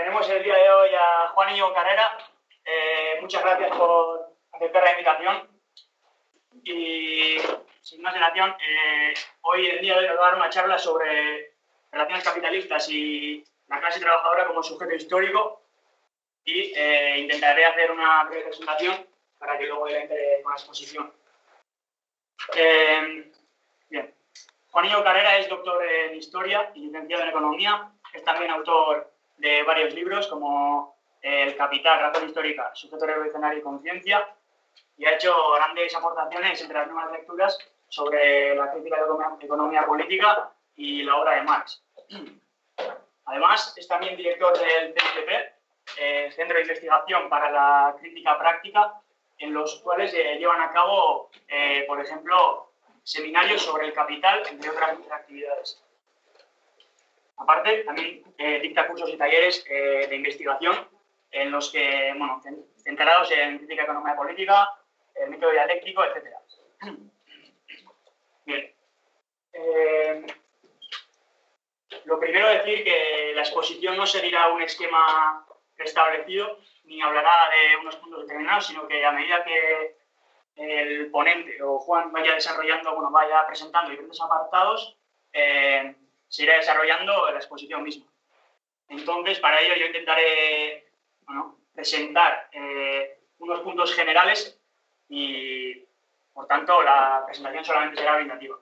Tenemos el día de hoy a Juan Íñigo Carrera. Muchas gracias por aceptar la invitación. Y sin más dilación, hoy el día de hoy nos va a dar una charla sobre relaciones capitalistas y la clase trabajadora como sujeto histórico. Y intentaré hacer una breve presentación para que luego él entre con la exposición. Bien. Juan Íñigo Carrera es doctor en Historia y licenciado en Economía. Es también autor de varios libros como El Capital, Razón Histórica, Sujeto Revolucionario y Conciencia, y ha hecho grandes aportaciones entre las nuevas lecturas sobre la crítica de la economía política y la obra de Marx. Además, es también director del CICP, Centro de Investigación para la Crítica Práctica, en los cuales llevan a cabo, por ejemplo, seminarios sobre el capital, entre otras actividades. Aparte, también dicta cursos y talleres de investigación en los que, bueno, centrados en crítica de economía política, el método dialéctico, etc. Bien. Lo primero es decir que la exposición no seguirá un esquema preestablecido ni hablará de unos puntos determinados, sino que a medida que el ponente o Juan vaya desarrollando, bueno, vaya presentando diferentes apartados, se irá desarrollando la exposición misma. Entonces, para ello yo intentaré, bueno, presentar unos puntos generales y, por tanto, la presentación solamente será orientativa.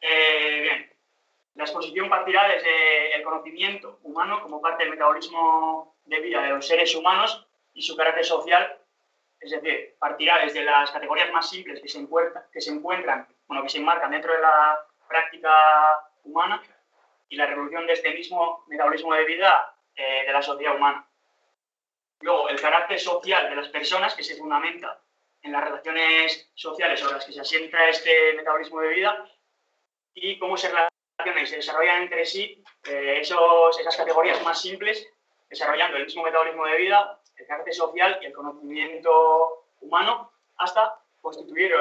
Bien, la exposición partirá desde el conocimiento humano como parte del metabolismo de vida de los seres humanos y su carácter social. Es decir, partirá desde las categorías más simples que se encuentran, bueno, que se enmarcan dentro de la práctica humana y la revolución de este mismo metabolismo de vida de la sociedad humana. Luego, el carácter social de las personas, que se fundamenta en las relaciones sociales sobre las que se asienta este metabolismo de vida, y cómo se relacionan y se desarrollan entre sí esas categorías más simples, desarrollando el mismo metabolismo de vida, el carácter social y el conocimiento humano, hasta constituir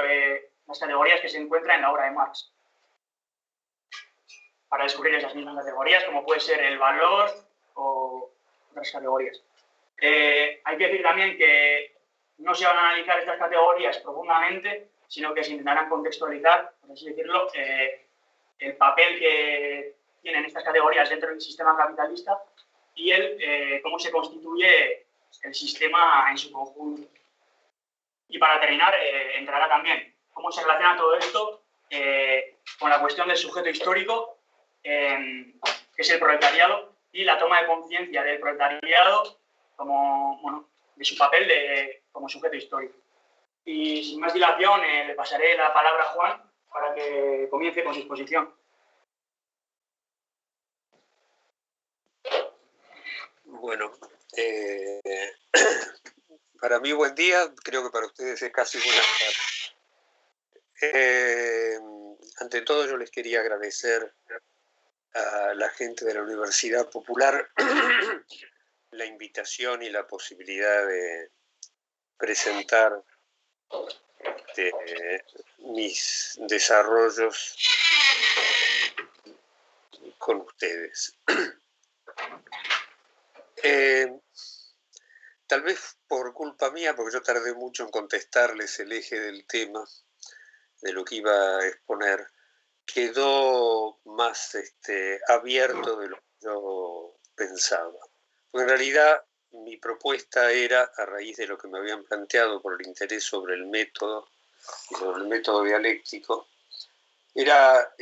las categorías que se encuentran en la obra de Marx. Para descubrir esas mismas categorías, como puede ser el valor o otras categorías. Hay que decir también que no se van a analizar estas categorías profundamente, sino que se intentarán contextualizar, por así decirlo, el papel que tienen estas categorías dentro del sistema capitalista y cómo se constituye el sistema en su conjunto. Y para terminar, entrará también cómo se relaciona todo esto con la cuestión del sujeto histórico, que es el proletariado, y la toma de conciencia del proletariado como, bueno, de su papel como sujeto histórico. Y sin más dilación, le pasaré la palabra a Juan para que comience con su exposición. Bueno, para mí buen día, creo que para ustedes es casi buenas tardes. Ante todo yo les quería agradecer a la gente de la Universidad Popular la invitación y la posibilidad de presentar mis desarrollos con ustedes. Tal vez por culpa mía, porque yo tardé mucho en contestarles el eje del tema, de lo que iba a exponer, quedó más abierto de lo que yo pensaba. Porque en realidad mi propuesta era, a raíz de lo que me habían planteado por el interés sobre el método y sobre el método dialéctico, era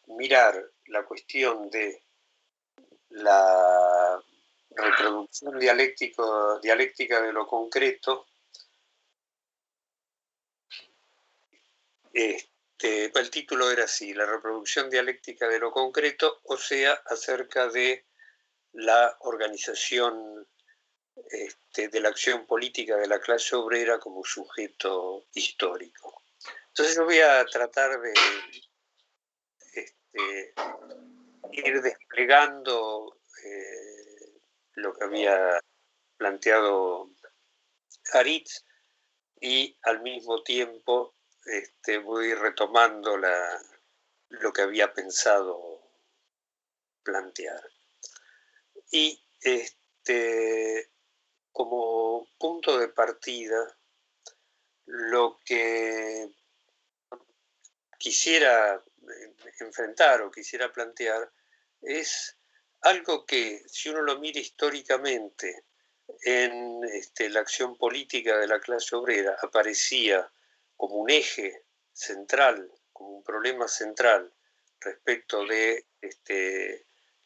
mirar la cuestión de la reproducción dialéctica de lo concreto. El título era así: la reproducción dialéctica de lo concreto, o sea, acerca de la organización de la acción política de la clase obrera como sujeto histórico. Entonces yo voy a tratar de ir desplegando lo que había planteado Aritz, y al mismo tiempo voy retomando lo que había pensado plantear. Y como punto de partida, lo que quisiera enfrentar o quisiera plantear es algo que, si uno lo mira históricamente en la acción política de la clase obrera, aparecía como un eje central, como un problema central respecto de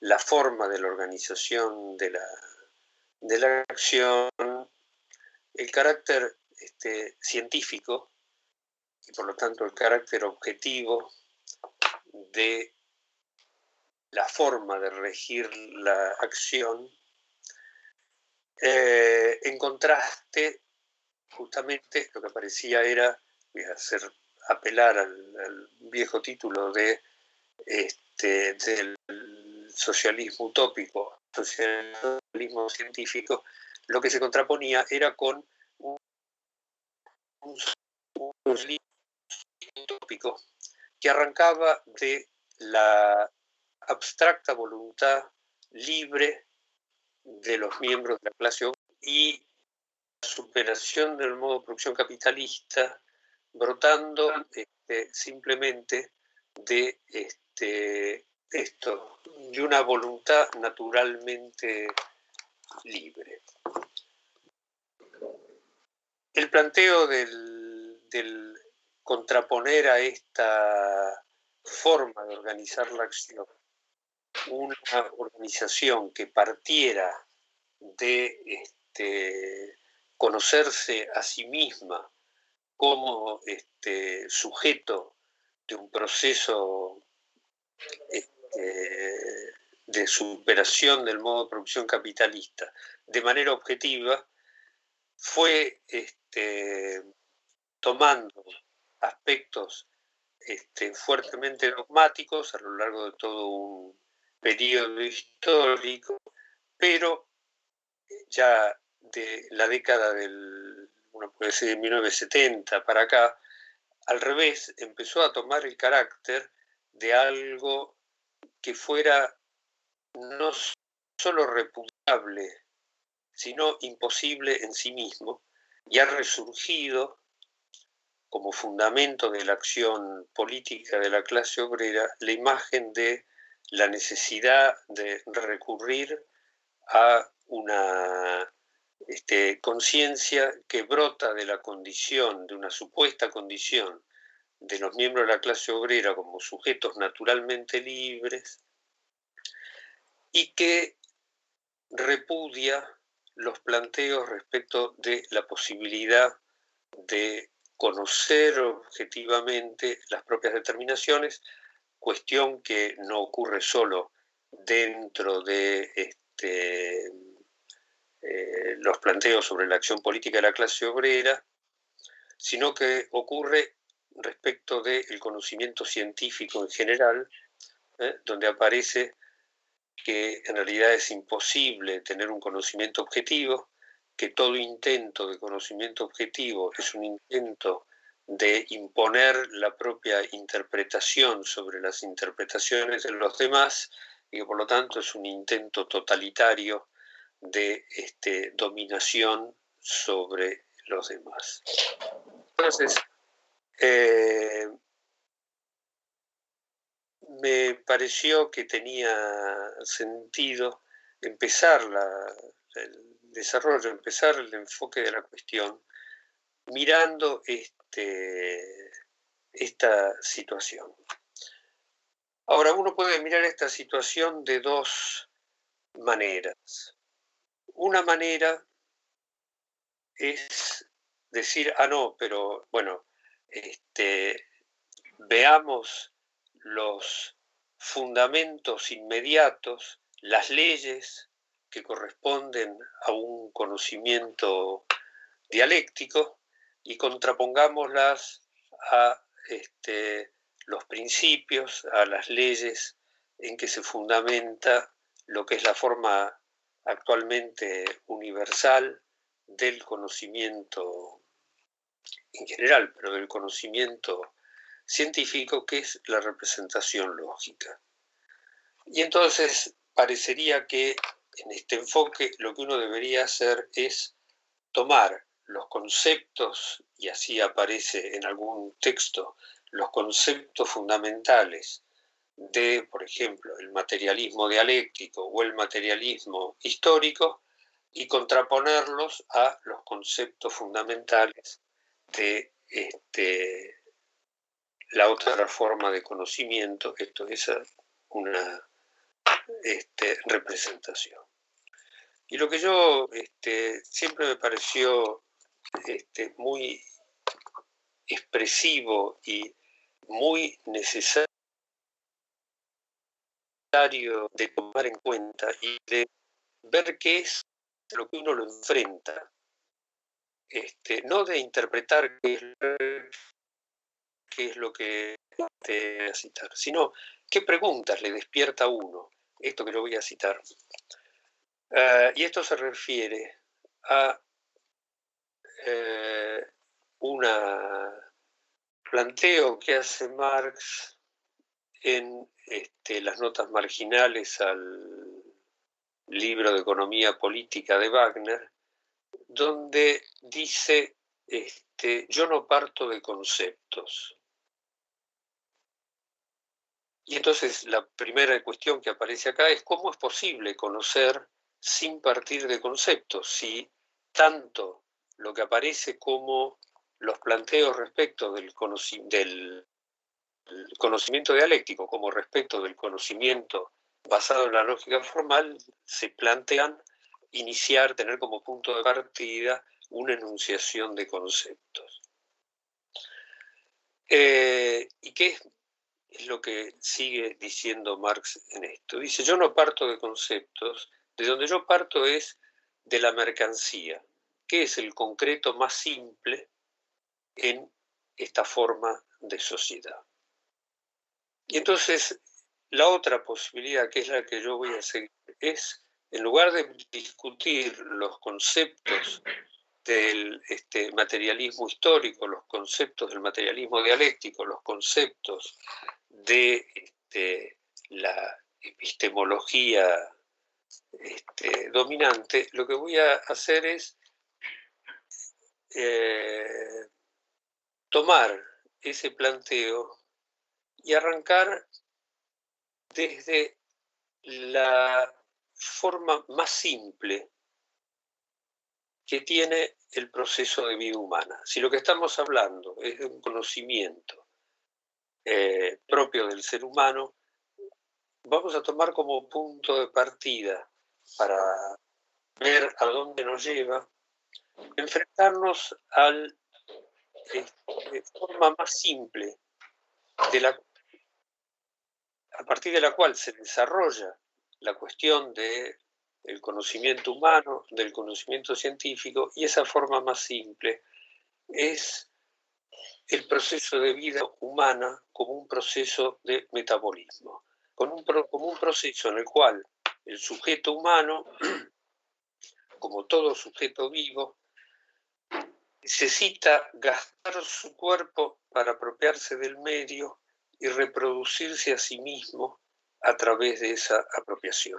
la forma de la organización de la acción, el carácter científico y por lo tanto el carácter objetivo de la forma de regir la acción, en contraste, justamente lo que parecía era, voy a hacer apelar al viejo título del socialismo utópico, socialismo científico, lo que se contraponía era con un socialismo utópico que arrancaba de la abstracta voluntad libre de los miembros de la clase obrera y la superación del modo de producción capitalista brotando simplemente de de una voluntad naturalmente libre. El planteo del contraponer a esta forma de organizar la acción una organización que partiera de conocerse a sí misma como sujeto de un proceso de superación del modo de producción capitalista de manera objetiva, fue tomando aspectos fuertemente dogmáticos a lo largo de todo un periodo histórico, pero ya de la década uno puede decir de 1970 para acá, al revés, empezó a tomar el carácter de algo que fuera no solo repudiable, sino imposible en sí mismo, y ha resurgido como fundamento de la acción política de la clase obrera la imagen de la necesidad de recurrir a una conciencia que brota de la condición, de una supuesta condición de los miembros de la clase obrera como sujetos naturalmente libres y que repudia los planteos respecto de la posibilidad de conocer objetivamente las propias determinaciones, cuestión que no ocurre solo dentro de los planteos sobre la acción política de la clase obrera, sino que ocurre respecto del conocimiento científico en general, donde aparece que en realidad es imposible tener un conocimiento objetivo, que todo intento de conocimiento objetivo es un intento de imponer la propia interpretación sobre las interpretaciones de los demás y que por lo tanto es un intento totalitario de dominación sobre los demás. Entonces, me pareció que tenía sentido empezar el desarrollo, empezar el enfoque de la cuestión mirando esta situación. Ahora, uno puede mirar esta situación de dos maneras. Una manera es decir, no, pero bueno, veamos los fundamentos inmediatos, las leyes que corresponden a un conocimiento dialéctico y contrapongámoslas a los principios, a las leyes en que se fundamenta lo que es la forma actualmente universal del conocimiento en general, pero del conocimiento científico, que es la representación lógica. Y entonces parecería que en este enfoque, lo que uno debería hacer es tomar los conceptos, y así aparece en algún texto, los conceptos fundamentales de, por ejemplo, el materialismo dialéctico o el materialismo histórico, y contraponerlos a los conceptos fundamentales de la otra forma de conocimiento, esto es una representación. Y lo que yo siempre me pareció muy expresivo y muy necesario de tomar en cuenta y de ver qué es lo que uno lo enfrenta, no de interpretar qué es lo que te voy a citar, sino qué preguntas le despierta a uno esto que lo voy a citar. Y esto se refiere a un planteo que hace Marx en las notas marginales al libro de Economía Política de Wagner, donde dice, yo no parto de conceptos. Y entonces la primera cuestión que aparece acá es cómo es posible conocer sin partir de conceptos, si tanto lo que aparece como los planteos respecto del conocimiento dialéctico como respecto del conocimiento basado en la lógica formal, se plantean tener como punto de partida una enunciación de conceptos. ¿Y qué es lo que sigue diciendo Marx en esto? Dice, yo no parto de conceptos, de donde yo parto es de la mercancía, que es el concreto más simple en esta forma de sociedad. Y entonces, la otra posibilidad, que es la que yo voy a seguir, es, en lugar de discutir los conceptos del materialismo histórico, los conceptos del materialismo dialéctico, los conceptos de la epistemología dominante, lo que voy a hacer es tomar ese planteo y arrancar desde la forma más simple que tiene el proceso de vida humana. Si lo que estamos hablando es de un conocimiento propio del ser humano, vamos a tomar como punto de partida para ver a dónde nos lleva, enfrentarnos a la forma más simple a partir de la cual se desarrolla la cuestión del conocimiento humano, del conocimiento científico, y esa forma más simple es el proceso de vida humana como un proceso de metabolismo, como un proceso en el cual el sujeto humano, como todo sujeto vivo, necesita gastar su cuerpo para apropiarse del medio y reproducirse a sí mismo a través de esa apropiación.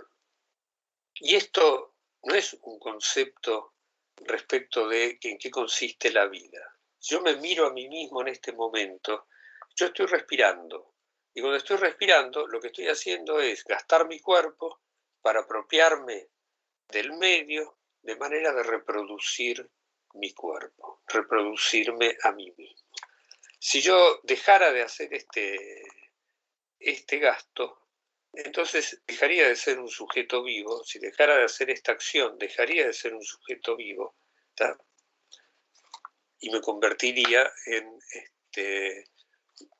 Y esto no es un concepto respecto de en qué consiste la vida. Si yo me miro a mí mismo en este momento, yo estoy respirando. Y cuando estoy respirando, lo que estoy haciendo es gastar mi cuerpo para apropiarme del medio de manera de reproducir mi cuerpo, reproducirme a mí mismo. Si yo dejara de hacer este gasto, entonces dejaría de ser un sujeto vivo. Si dejara de hacer esta acción, dejaría de ser un sujeto vivo, ¿tá? Y me convertiría en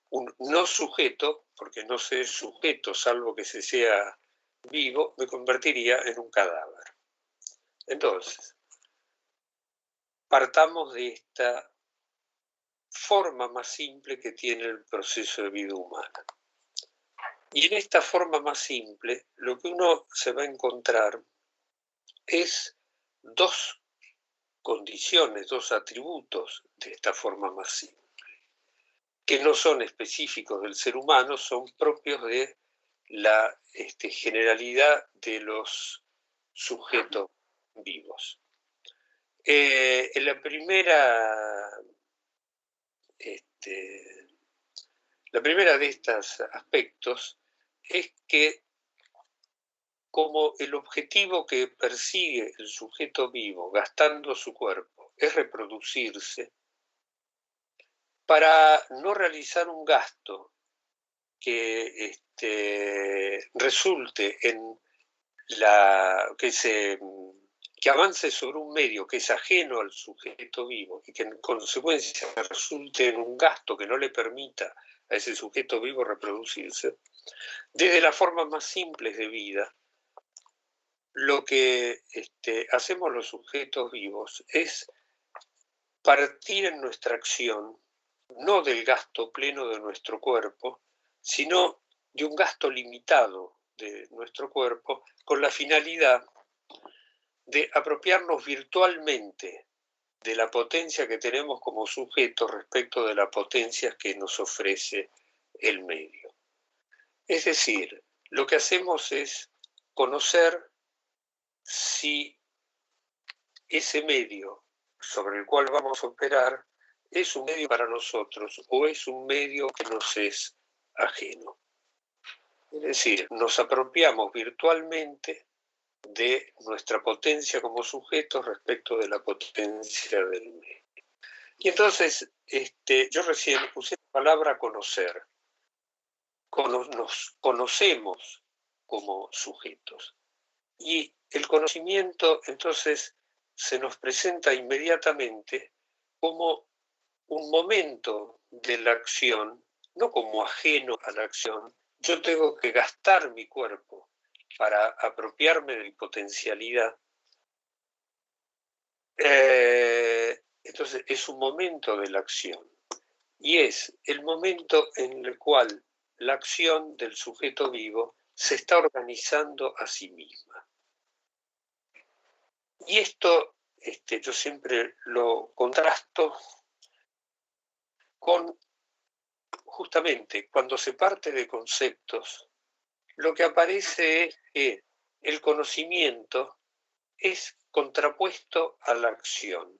un no sujeto, porque no soy sujeto salvo que se sea vivo, me convertiría en un cadáver. Entonces, partamos de esta forma más simple que tiene el proceso de vida humana. Y en esta forma más simple, lo que uno se va a encontrar es dos condiciones, dos atributos de esta forma más simple, que no son específicos del ser humano, son propios de la generalidad de los sujetos vivos. En la primera de estos aspectos es que como el objetivo que persigue el sujeto vivo gastando su cuerpo es reproducirse, para no realizar un gasto que resulte en que avance sobre un medio que es ajeno al sujeto vivo y que en consecuencia resulte en un gasto que no le permita a ese sujeto vivo reproducirse, desde las formas más simples de vida, lo que hacemos los sujetos vivos es partir en nuestra acción no del gasto pleno de nuestro cuerpo, sino de un gasto limitado de nuestro cuerpo con la finalidad de apropiarnos virtualmente de la potencia que tenemos como sujetos respecto de la potencia que nos ofrece el medio. Es decir, lo que hacemos es conocer si ese medio sobre el cual vamos a operar es un medio para nosotros o es un medio que nos es ajeno. Es decir, nos apropiamos virtualmente de nuestra potencia como sujetos respecto de la potencia del medio. Y entonces, yo recién usé la palabra conocer. Nos conocemos como sujetos. Y el conocimiento, entonces, se nos presenta inmediatamente como un momento de la acción, no como ajeno a la acción. Yo tengo que gastar mi cuerpo para apropiarme de mi potencialidad. Entonces es un momento de la acción y es el momento en el cual la acción del sujeto vivo se está organizando a sí misma. Y esto yo siempre lo contrasto con justamente cuando se parte de conceptos, lo que aparece es que el conocimiento es contrapuesto a la acción.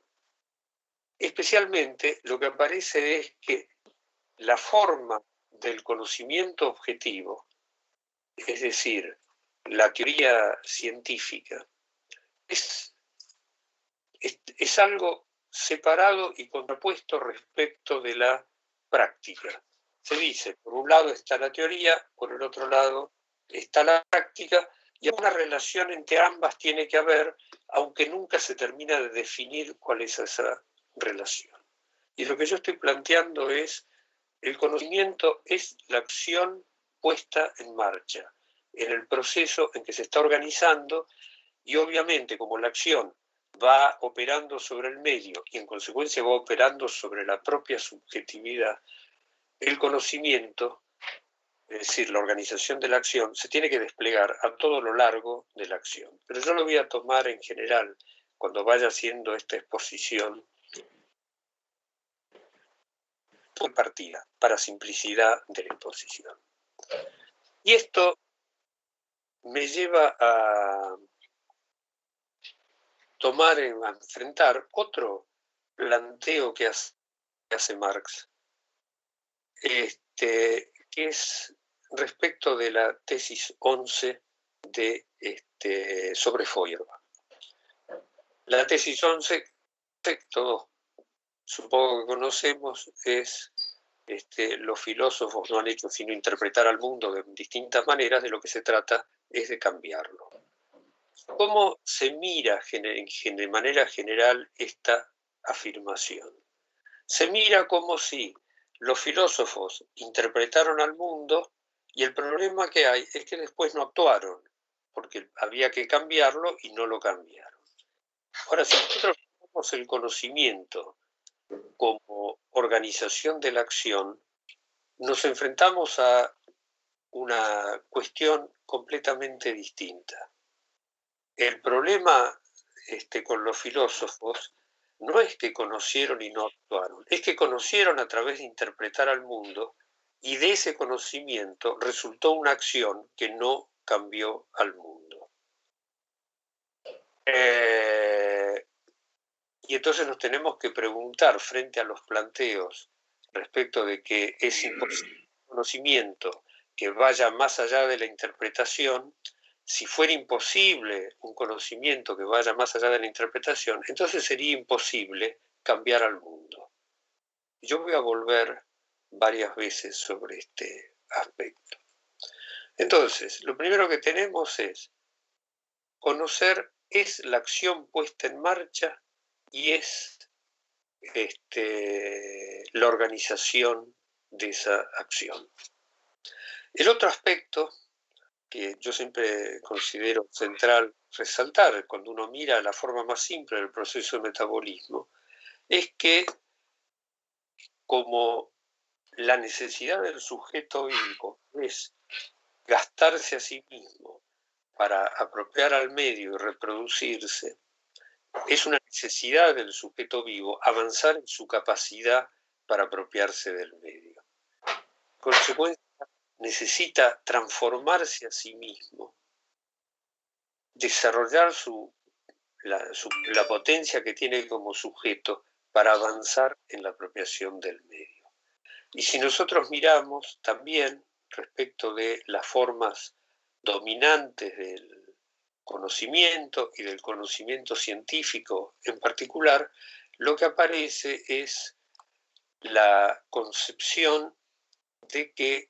Especialmente lo que aparece es que la forma del conocimiento objetivo, es decir, la teoría científica, es algo separado y contrapuesto respecto de la práctica. Se dice, por un lado está la teoría, por el otro lado está la práctica, y una relación entre ambas tiene que haber, aunque nunca se termina de definir cuál es esa relación. Y lo que yo estoy planteando es, el conocimiento es la acción puesta en marcha, en el proceso en que se está organizando, y obviamente como la acción va operando sobre el medio y en consecuencia va operando sobre la propia subjetividad, el conocimiento, es decir, la organización de la acción, se tiene que desplegar a todo lo largo de la acción. Pero yo lo voy a tomar en general cuando vaya haciendo esta exposición por partida, para simplicidad de la exposición. Y esto me lleva a a enfrentar otro planteo que hace Marx, que es respecto de la tesis 11 sobre Feuerbach. La tesis 11, todos supongo que conocemos, es los filósofos no han hecho sino interpretar al mundo de distintas maneras, de lo que se trata es de cambiarlo. ¿Cómo se mira de manera general esta afirmación? Se mira como si los filósofos interpretaron al mundo y el problema que hay es que después no actuaron, porque había que cambiarlo y no lo cambiaron. Ahora, si nosotros tenemos el conocimiento como organización de la acción, nos enfrentamos a una cuestión completamente distinta. El problema con los filósofos no es que conocieron y no actuaron, es que conocieron a través de interpretar al mundo y de ese conocimiento resultó una acción que no cambió al mundo. Y entonces nos tenemos que preguntar frente a los planteos respecto de que es imposible un conocimiento que vaya más allá de la interpretación. Si fuera imposible un conocimiento que vaya más allá de la interpretación, entonces sería imposible cambiar al mundo. Yo voy a volver varias veces sobre este aspecto. Entonces, lo primero que tenemos es conocer es la acción puesta en marcha y es la organización de esa acción. El otro aspecto que yo siempre considero central resaltar cuando uno mira la forma más simple del proceso de metabolismo es que como la necesidad del sujeto vivo es gastarse a sí mismo para apropiar al medio y reproducirse, es una necesidad del sujeto vivo avanzar en su capacidad para apropiarse del medio. En consecuencia, necesita transformarse a sí mismo, desarrollar la potencia que tiene como sujeto para avanzar en la apropiación del medio. Y si nosotros miramos también respecto de las formas dominantes del conocimiento y del conocimiento científico en particular, lo que aparece es la concepción de que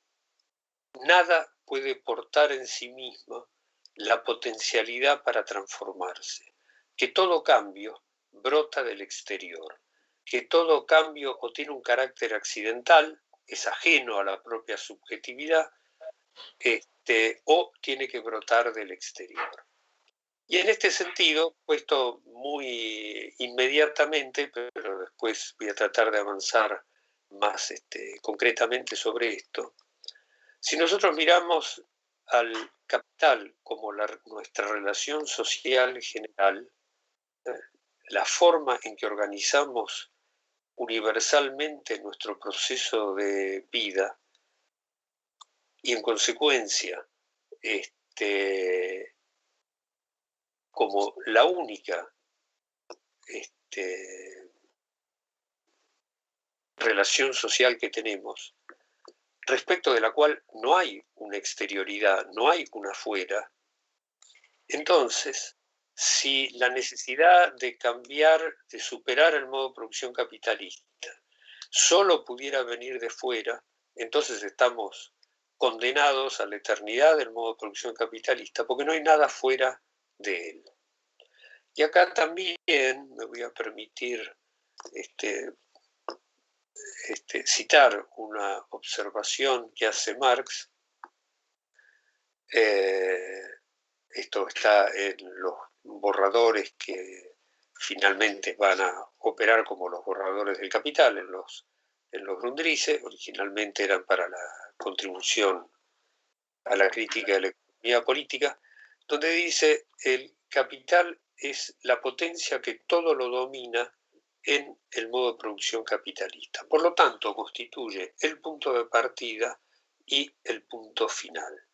nada puede portar en sí mismo la potencialidad para transformarse, que todo cambio brota del exterior, que todo cambio o tiene un carácter accidental, es ajeno a la propia subjetividad, o tiene que brotar del exterior. Y en este sentido, puesto muy inmediatamente, pero después voy a tratar de avanzar más concretamente sobre esto, si nosotros miramos al capital como nuestra relación social general, la forma en que organizamos universalmente nuestro proceso de vida y en consecuencia como la única relación social que tenemos, respecto de la cual no hay una exterioridad, no hay una afuera, entonces, si la necesidad de cambiar, de superar el modo de producción capitalista, solo pudiera venir de fuera, entonces estamos condenados a la eternidad del modo de producción capitalista, porque no hay nada fuera de él. Y acá también me voy a permitir citar una observación que hace Marx. Esto está en los borradores que finalmente van a operar como los borradores del Capital, en los Grundrisse. Originalmente eran para la contribución a la crítica de la economía política, donde dice: el capital es la potencia que todo lo domina en el modo de producción capitalista. Por lo tanto, constituye el punto de partida y el punto final.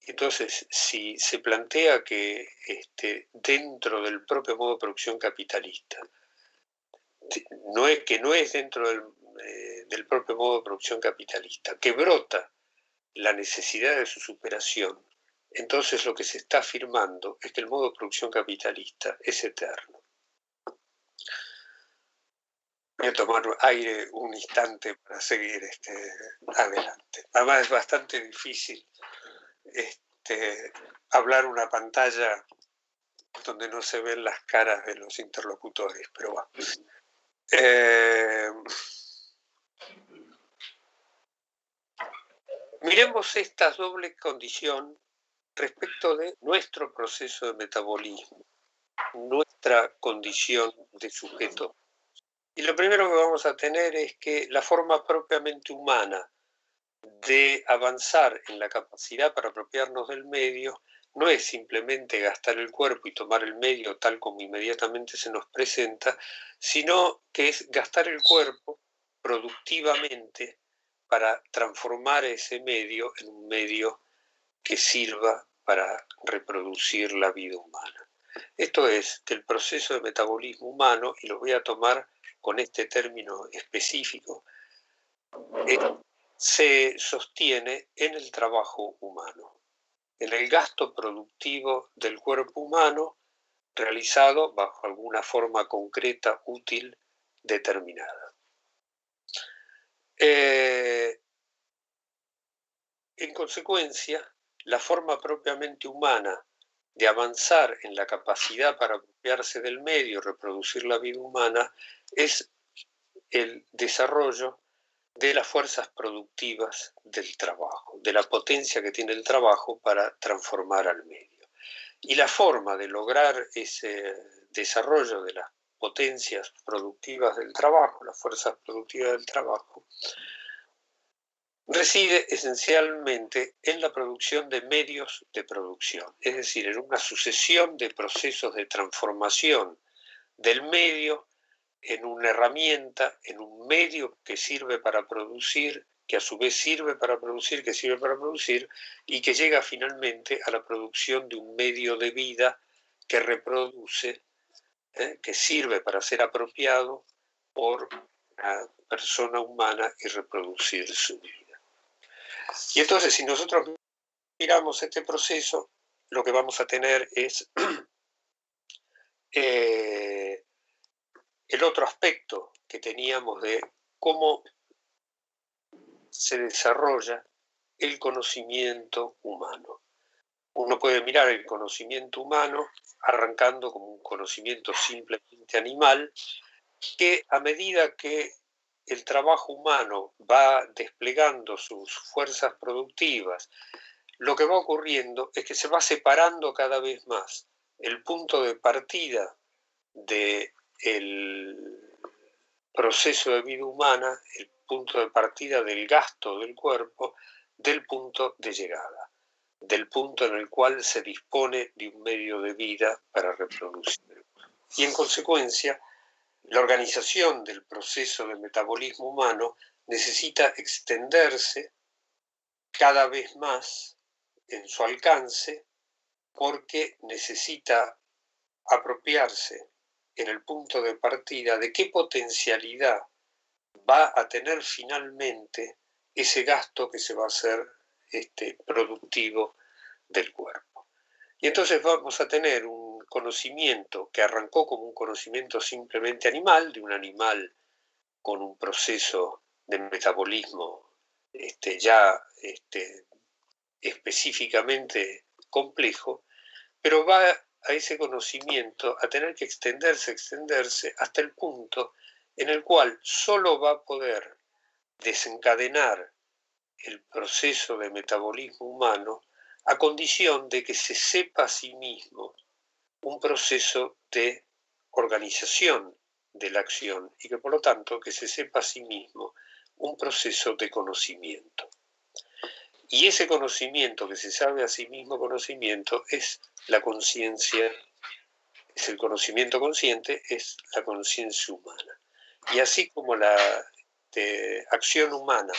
Entonces, si se plantea que dentro del propio modo de producción capitalista, no es dentro del propio modo de producción capitalista, que brota la necesidad de su superación, entonces lo que se está afirmando es que el modo de producción capitalista es eterno. Voy a tomar aire un instante para seguir adelante. Además es bastante difícil hablar una pantalla donde no se ven las caras de los interlocutores, pero bueno. Miremos esta doble condición respecto de nuestro proceso de metabolismo, nuestra condición de sujeto. Y lo primero que vamos a tener es que la forma propiamente humana de avanzar en la capacidad para apropiarnos del medio no es simplemente gastar el cuerpo y tomar el medio tal como inmediatamente se nos presenta, sino que es gastar el cuerpo productivamente para transformar ese medio en un medio que sirva para reproducir la vida humana. Esto es que el proceso de metabolismo humano, y lo voy a tomar con este término específico, se sostiene en el trabajo humano, en el gasto productivo del cuerpo humano realizado bajo alguna forma concreta, útil, determinada. En consecuencia, la forma propiamente humana de avanzar en la capacidad para apropiarse del medio y reproducir la vida humana es el desarrollo de las fuerzas productivas del trabajo, de la potencia que tiene el trabajo para transformar al medio. Y la forma de lograr ese desarrollo de las potencias productivas del trabajo, las fuerzas productivas del trabajo, reside esencialmente en la producción de medios de producción, es decir, en una sucesión de procesos de transformación del medio en una herramienta, en un medio que sirve para producir, que a su vez sirve para producir, que sirve para producir, y que llega finalmente a la producción de un medio de vida que reproduce, que sirve para ser apropiado por una persona humana y reproducir su vida. Y entonces, si nosotros miramos este proceso, lo que vamos a tener es el otro aspecto que teníamos de cómo se desarrolla el conocimiento humano. Uno puede mirar el conocimiento humano arrancando como un conocimiento simplemente animal, que a medida que el trabajo humano va desplegando sus fuerzas productivas, lo que va ocurriendo es que se va separando cada vez más el punto de partida del proceso de vida humana, el punto de partida del gasto del cuerpo, del punto de llegada, del punto en el cual se dispone de un medio de vida para reproducir. Y en consecuencia, la organización del proceso de metabolismo humano necesita extenderse cada vez más en su alcance, porque necesita apropiarse en el punto de partida de qué potencialidad va a tener finalmente ese gasto que se va a hacer productivo del cuerpo. Y entonces vamos a tener un conocimiento que arrancó como un conocimiento simplemente animal, de un animal con un proceso de metabolismo ya específicamente complejo, pero va a ese conocimiento a tener que extenderse hasta el punto en el cual solo va a poder desencadenar el proceso de metabolismo humano a condición de que se sepa a sí mismo un proceso de organización de la acción y que por lo tanto que se sepa a sí mismo un proceso de conocimiento. Y ese conocimiento que se sabe a sí mismo conocimiento es la conciencia, es el conocimiento consciente, es la conciencia humana. Y así como la acción humana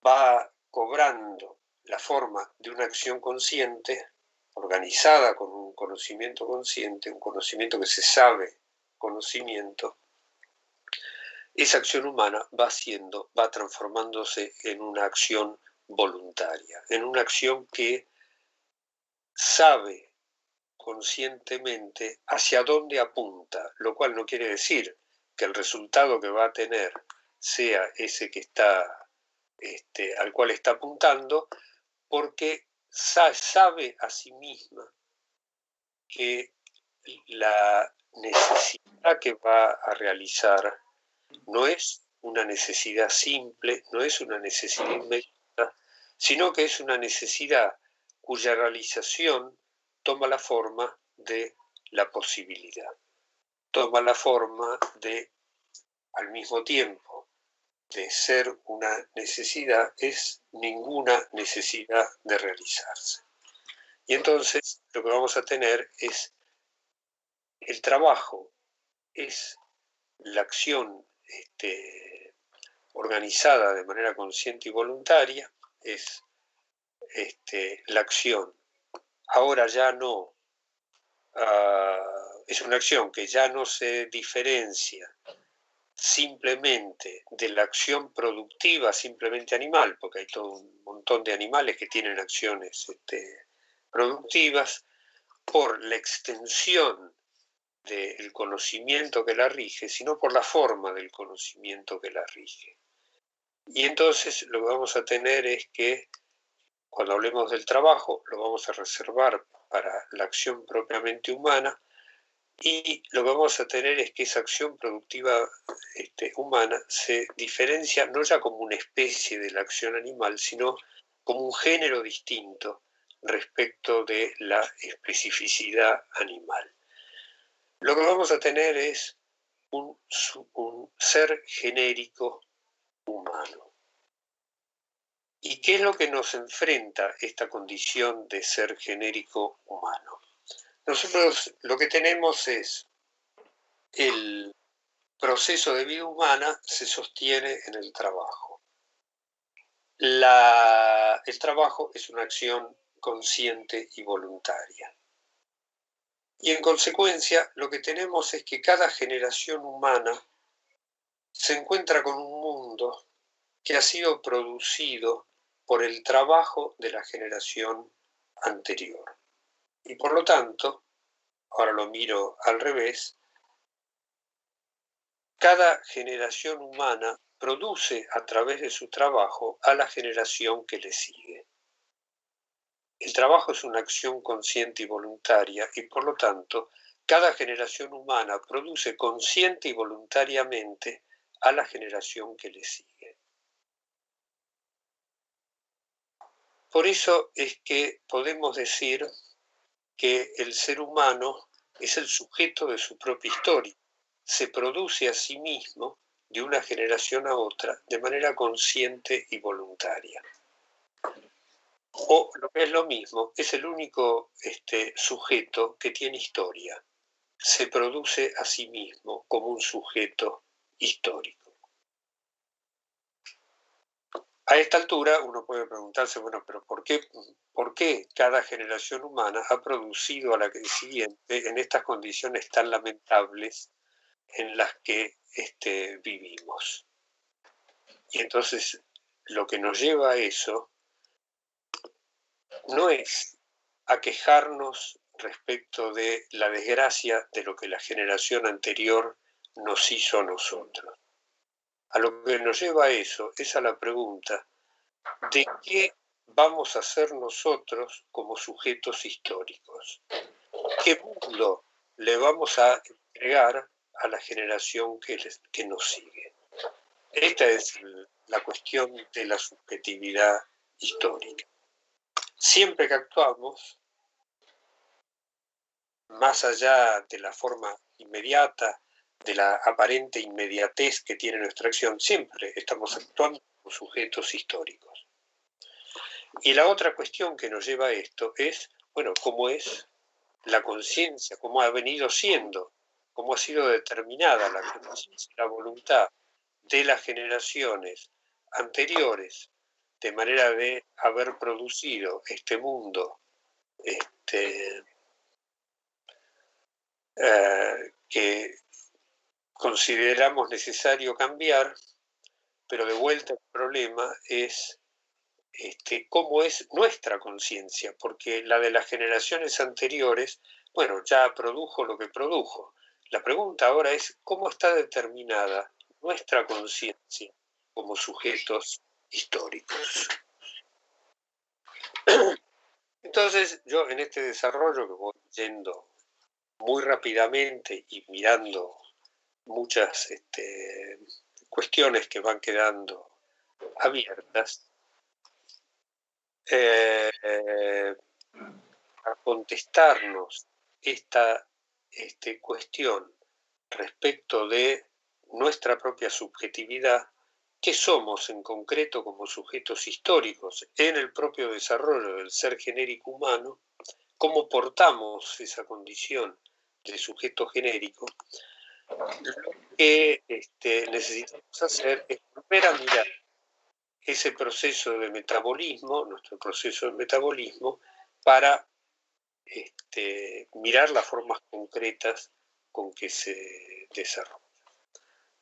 va cobrando la forma de una acción consciente, organizada con un conocimiento consciente, un conocimiento que se sabe conocimiento, esa acción humana va transformándose en una acción voluntaria, en una acción que sabe conscientemente hacia dónde apunta, lo cual no quiere decir que el resultado que va a tener sea ese que está, al cual está apuntando, porque sabe a sí misma que la necesidad que va a realizar no es una necesidad simple, no es una necesidad inmediata, sino que es una necesidad cuya realización toma la forma de la posibilidad, toma la forma de, al mismo tiempo, de ser una necesidad, es ninguna necesidad de realizarse. Y entonces lo que vamos a tener es el trabajo, es la acción organizada de manera consciente y voluntaria, es la acción ahora ya no, es una acción que ya no se diferencia simplemente de la acción productiva, simplemente animal, porque hay todo un montón de animales que tienen acciones productivas, por la extensión del conocimiento que la rige, sino por la forma del conocimiento que la rige. Y entonces lo que vamos a tener es que cuando hablemos del trabajo lo vamos a reservar para la acción propiamente humana, y lo que vamos a tener es que esa acción productiva humana se diferencia no ya como una especie de la acción animal, sino como un género distinto respecto de la especificidad animal. Lo que vamos a tener es un ser genérico humano. ¿Y qué es lo que nos enfrenta esta condición de ser genérico humano? Nosotros lo que tenemos es el proceso de vida humana se sostiene en el trabajo. El trabajo es una acción consciente y voluntaria. Y en consecuencia, lo que tenemos es que cada generación humana se encuentra con un mundo que ha sido producido por el trabajo de la generación anterior. Y por lo tanto, ahora lo miro al revés, cada generación humana produce a través de su trabajo a la generación que le sigue. El trabajo es una acción consciente y voluntaria y por lo tanto cada generación humana produce consciente y voluntariamente a la generación que le sigue. Por eso es que podemos decir que el ser humano es el sujeto de su propia historia. Se produce a sí mismo de una generación a otra de manera consciente y voluntaria. O, lo que es lo mismo, es el único sujeto que tiene historia. Se produce a sí mismo como un sujeto histórico. A esta altura uno puede preguntarse, bueno, pero ¿por qué cada generación humana ha producido a la siguiente en estas condiciones tan lamentables en las que vivimos? Y entonces lo que nos lleva a eso no es a quejarnos respecto de la desgracia de lo que la generación anterior nos hizo a nosotros. A lo que nos lleva a eso es a la pregunta de qué vamos a hacer nosotros como sujetos históricos. ¿Qué mundo le vamos a entregar a la generación que nos sigue? Esta es la cuestión de la subjetividad histórica. Siempre que actuamos, más allá de la forma inmediata, de la aparente inmediatez que tiene nuestra acción, siempre estamos actuando como sujetos históricos. Y la otra cuestión que nos lleva a esto es, bueno, cómo es la conciencia, cómo ha venido siendo, cómo ha sido determinada la conciencia, la voluntad de las generaciones anteriores, de manera de haber producido este mundo que consideramos necesario cambiar, pero de vuelta el problema es cómo es nuestra conciencia, porque la de las generaciones anteriores, bueno, ya produjo lo que produjo. La pregunta ahora es cómo está determinada nuestra conciencia como sujetos históricos. Entonces, yo en este desarrollo que voy yendo muy rápidamente y mirando muchas cuestiones que van quedando abiertas, a contestarnos esta cuestión respecto de nuestra propia subjetividad, ¿qué somos en concreto como sujetos históricos en el propio desarrollo del ser genérico humano? ¿Cómo portamos esa condición de sujeto genérico? Lo que necesitamos hacer es volver a mirar ese proceso de metabolismo, nuestro proceso de metabolismo, para mirar las formas concretas con que se desarrolla.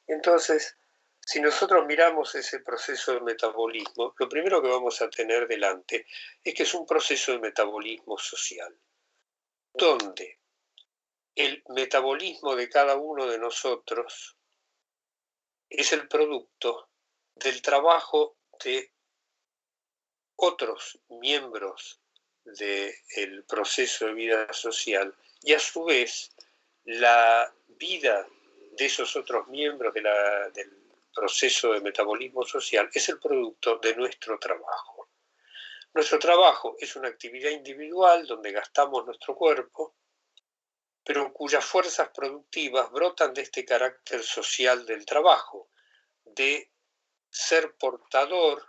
Entonces, si nosotros miramos ese proceso de metabolismo, lo primero que vamos a tener delante es que es un proceso de metabolismo social, donde el metabolismo de cada uno de nosotros es el producto del trabajo de otros miembros del proceso de vida social y a su vez la vida de esos otros miembros del proceso de metabolismo social es el producto de nuestro trabajo. Nuestro trabajo es una actividad individual donde gastamos nuestro cuerpo, pero cuyas fuerzas productivas brotan de este carácter social del trabajo, de ser portador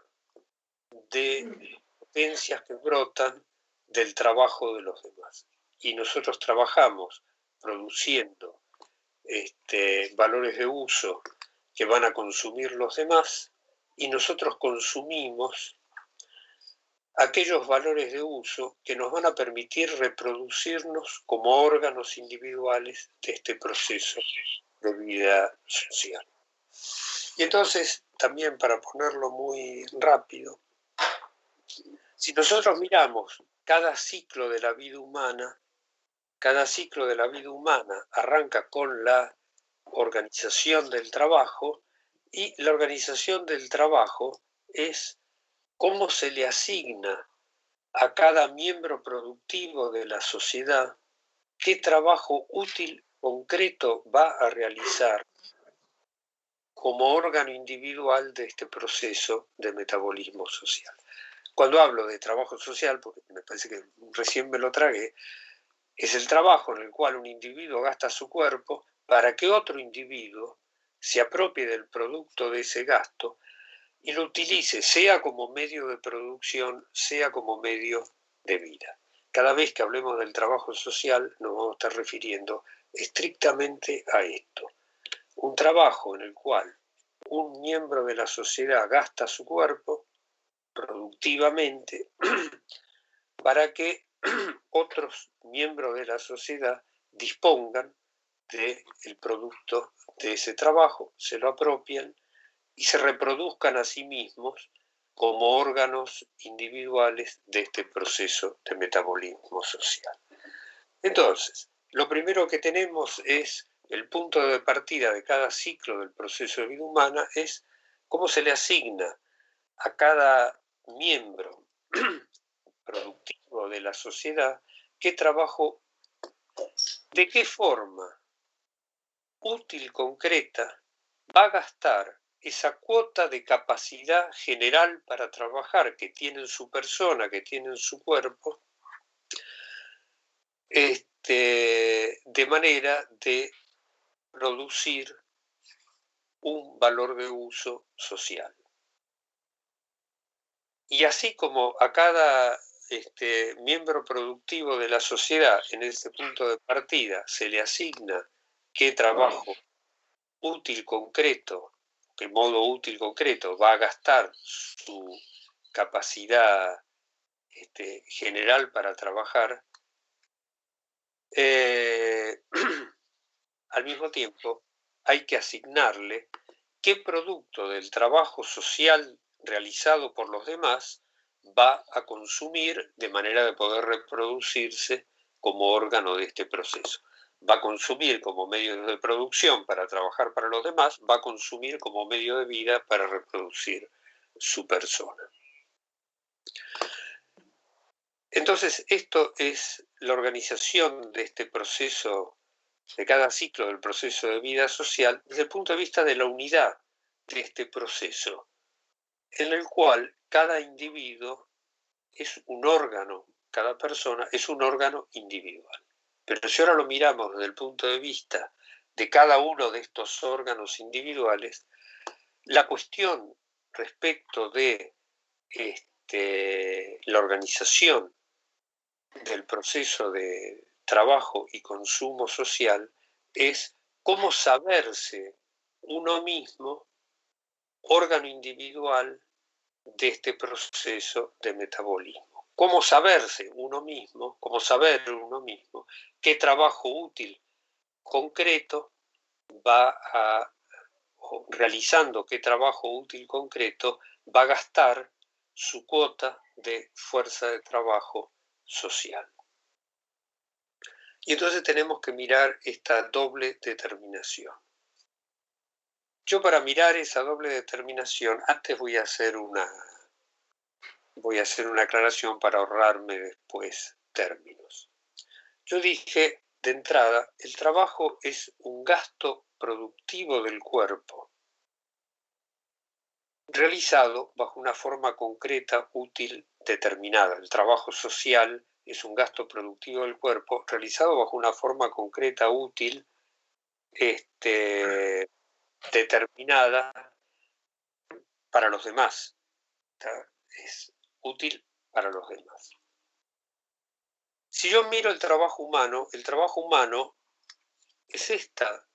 de potencias que brotan del trabajo de los demás. Y nosotros trabajamos produciendo valores de uso que van a consumir los demás y nosotros consumimos aquellos valores de uso que nos van a permitir reproducirnos como órganos individuales de este proceso de vida social. Y entonces, también para ponerlo muy rápido, si nosotros miramos cada ciclo de la vida humana arranca con la organización del trabajo, y la organización del trabajo es cómo se le asigna a cada miembro productivo de la sociedad qué trabajo útil concreto va a realizar como órgano individual de este proceso de metabolismo social. Cuando hablo de trabajo social, porque me parece que recién me lo tragué, es el trabajo en el cual un individuo gasta su cuerpo para que otro individuo se apropie del producto de ese gasto y lo utilice, sea como medio de producción, sea como medio de vida. Cada vez que hablemos del trabajo social nos vamos a estar refiriendo estrictamente a esto. Un trabajo en el cual un miembro de la sociedad gasta su cuerpo productivamente para que otros miembros de la sociedad dispongan del producto de ese trabajo, se lo apropien y se reproduzcan a sí mismos como órganos individuales de este proceso de metabolismo social. Entonces, lo primero que tenemos es el punto de partida de cada ciclo del proceso de vida humana, es cómo se le asigna a cada miembro productivo de la sociedad qué trabajo, de qué forma útil, concreta, va a gastar esa cuota de capacidad general para trabajar que tiene en su persona, que tiene en su cuerpo, de manera de producir un valor de uso social. Y así como a cada miembro productivo de la sociedad en ese punto de partida se le asigna qué trabajo útil concreto, qué modo útil concreto va a gastar su capacidad general para trabajar, al mismo tiempo hay que asignarle qué producto del trabajo social realizado por los demás va a consumir de manera de poder reproducirse como órgano de este proceso. Va a consumir como medio de producción para trabajar para los demás, va a consumir como medio de vida para reproducir su persona. Entonces, esto es la organización de este proceso, de cada ciclo del proceso de vida social, desde el punto de vista de la unidad de este proceso, en el cual cada individuo es un órgano, cada persona es un órgano individual. Pero si ahora lo miramos desde el punto de vista de cada uno de estos órganos individuales, la cuestión respecto de la organización del proceso de trabajo y consumo social es cómo saberse uno mismo órgano individual de este proceso de metabolismo. Cómo saberse uno mismo, cómo saber uno mismo qué trabajo útil concreto va a, o realizando qué trabajo útil concreto va a gastar su cuota de fuerza de trabajo social. Y entonces tenemos que mirar esta doble determinación. Yo para mirar esa doble determinación, antes voy a hacer una aclaración para ahorrarme después términos. Yo dije de entrada, el trabajo es un gasto productivo del cuerpo, realizado bajo una forma concreta, útil, determinada. El trabajo social es un gasto productivo del cuerpo realizado bajo una forma concreta, útil, determinada para los demás. Es útil para los demás. Si yo miro el trabajo humano es esta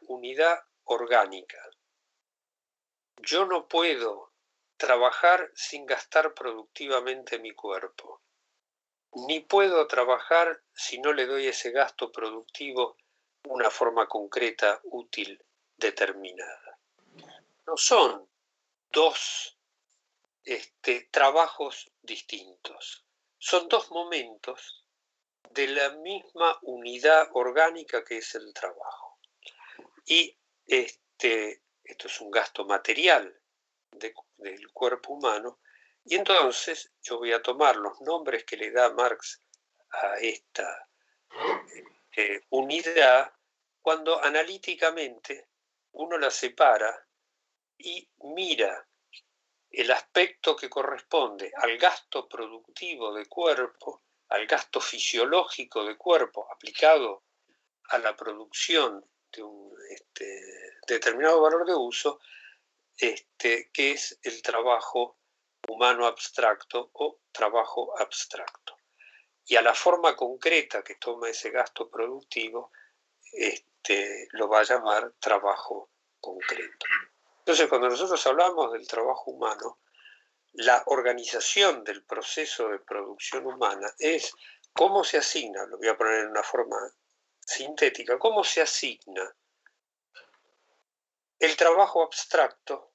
unidad orgánica. Yo no puedo trabajar sin gastar productivamente mi cuerpo, ni puedo trabajar si no le doy ese gasto productivo una forma concreta, útil, determinada. No son dos trabajos distintos, son dos momentos de la misma unidad orgánica que es el trabajo. Y esto es un gasto material del cuerpo humano, y entonces yo voy a tomar los nombres que le da Marx a esta unidad cuando analíticamente uno la separa y mira el aspecto que corresponde al gasto productivo de cuerpo, al gasto fisiológico de cuerpo aplicado a la producción de un determinado valor de uso, que es el trabajo humano abstracto o trabajo abstracto. Y a la forma concreta que toma ese gasto productivo, lo va a llamar trabajo concreto. Entonces, cuando nosotros hablamos del trabajo humano, la organización del proceso de producción humana es cómo se asigna, lo voy a poner en una forma sintética, cómo se asigna el trabajo abstracto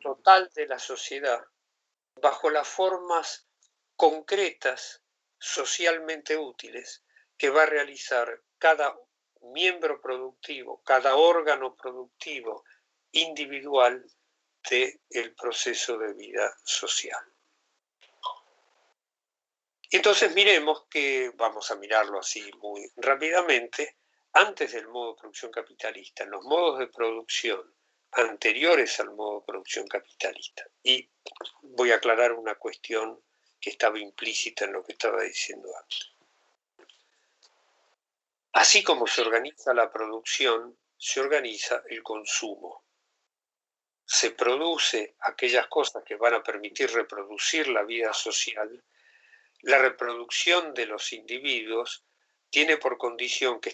total de la sociedad bajo las formas concretas, socialmente útiles, que va a realizar cada miembro productivo, cada órgano productivo individual del proceso de vida social. Y entonces miremos que, vamos a mirarlo así muy rápidamente, antes del modo de producción capitalista, en los modos de producción anteriores al modo de producción capitalista. Y voy a aclarar una cuestión que estaba implícita en lo que estaba diciendo antes. Así como se organiza la producción, se organiza el consumo. Se produce aquellas cosas que van a permitir reproducir la vida social. La reproducción de los individuos tiene por condición que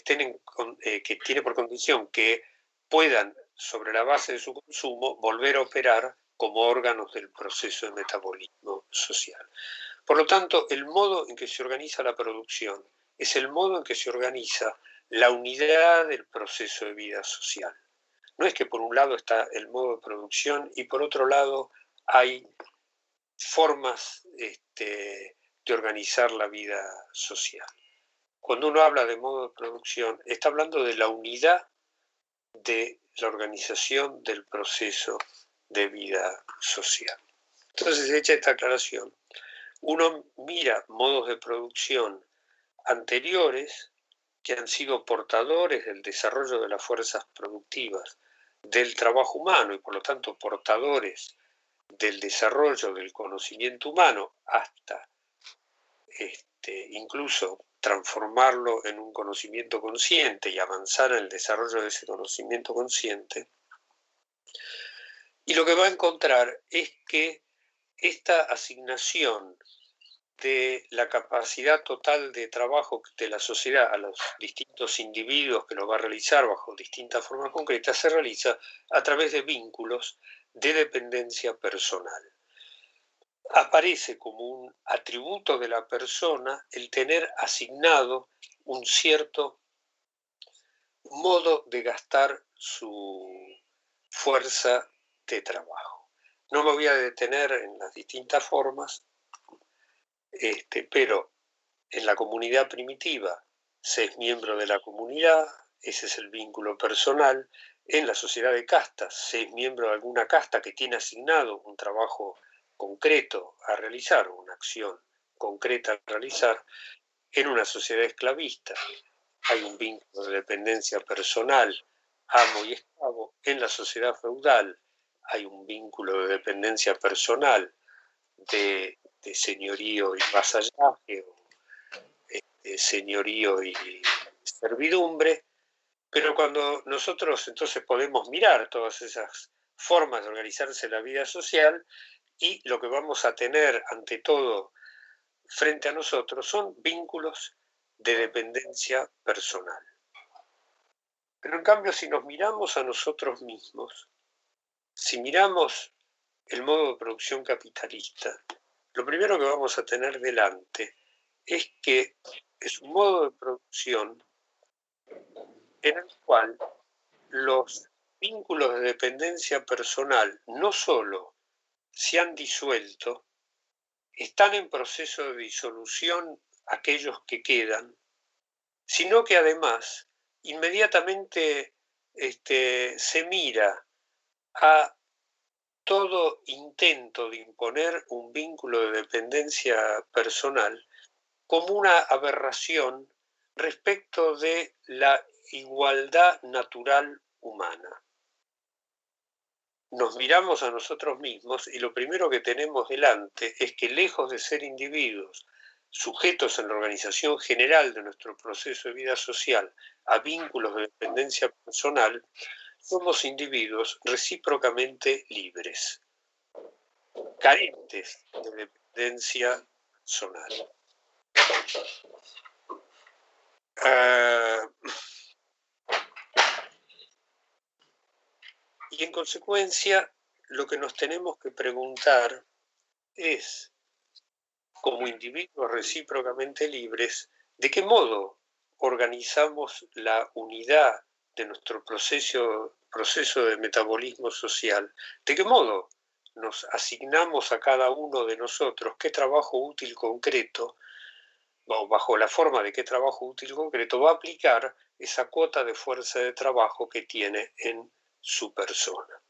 puedan, sobre la base de su consumo, volver a operar como órganos del proceso de metabolismo social. Por lo tanto, el modo en que se organiza la producción es el modo en que se organiza la unidad del proceso de vida social. No es que por un lado está el modo de producción y por otro lado hay formas de organizar la vida social. Cuando uno habla de modo de producción, está hablando de la unidad de la organización del proceso de vida social. Entonces, hecha esta aclaración, uno mira modos de producción anteriores que han sido portadores del desarrollo de las fuerzas productivas del trabajo humano y por lo tanto portadores del desarrollo del conocimiento humano hasta incluso transformarlo en un conocimiento consciente y avanzar en el desarrollo de ese conocimiento consciente. Y lo que va a encontrar es que esta asignación de la capacidad total de trabajo de la sociedad a los distintos individuos que lo va a realizar bajo distintas formas concretas, se realiza a través de vínculos de dependencia personal. Aparece como un atributo de la persona el tener asignado un cierto modo de gastar su fuerza de trabajo. No me voy a detener en las distintas formas, pero en la comunidad primitiva se es miembro de la comunidad, ese es el vínculo personal. En la sociedad de castas se es miembro de alguna casta que tiene asignado un trabajo concreto a realizar, una acción concreta a realizar. En una sociedad esclavista hay un vínculo de dependencia personal, amo y esclavo. En la sociedad feudal hay un vínculo de dependencia personal de señorío y vasallaje, de señorío y servidumbre. Pero cuando nosotros entonces podemos mirar todas esas formas de organizarse la vida social, y lo que vamos a tener ante todo frente a nosotros son vínculos de dependencia personal. Pero en cambio, si nos miramos a nosotros mismos, si miramos el modo de producción capitalista, lo primero que vamos a tener delante es que es un modo de producción en el cual los vínculos de dependencia personal no solo se han disuelto, están en proceso de disolución aquellos que quedan, sino que además inmediatamente se mira a todo intento de imponer un vínculo de dependencia personal como una aberración respecto de la igualdad natural humana. Nos miramos a nosotros mismos y lo primero que tenemos delante es que, lejos de ser individuos sujetos en la organización general de nuestro proceso de vida social a vínculos de dependencia personal, somos individuos recíprocamente libres, carentes de dependencia personal. Y en consecuencia, lo que nos tenemos que preguntar es, como individuos recíprocamente libres, ¿de qué modo organizamos la unidad de nuestro proceso de metabolismo social? ¿De qué modo nos asignamos a cada uno de nosotros qué trabajo útil concreto, o bajo la forma de qué trabajo útil concreto va a aplicar esa cuota de fuerza de trabajo que tiene en su persona?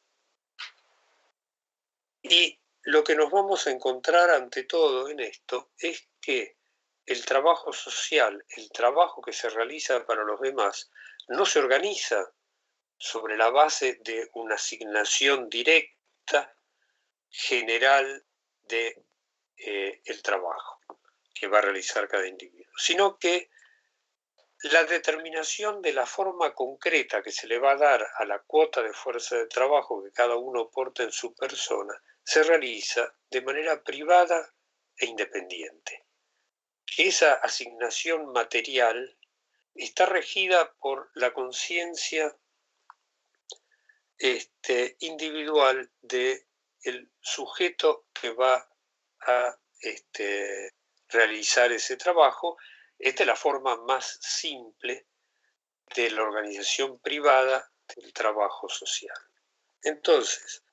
Y lo que nos vamos a encontrar ante todo en esto es que el trabajo social, el trabajo que se realiza para los demás, no se organiza sobre la base de una asignación directa, general de el trabajo que va a realizar cada individuo, sino que la determinación de la forma concreta que se le va a dar a la cuota de fuerza de trabajo que cada uno porta en su persona se realiza de manera privada e independiente. Que esa asignación material está regida por la conciencia individual del sujeto que va a realizar ese trabajo. Esta es la forma más simple de la organización privada del trabajo social. Entonces,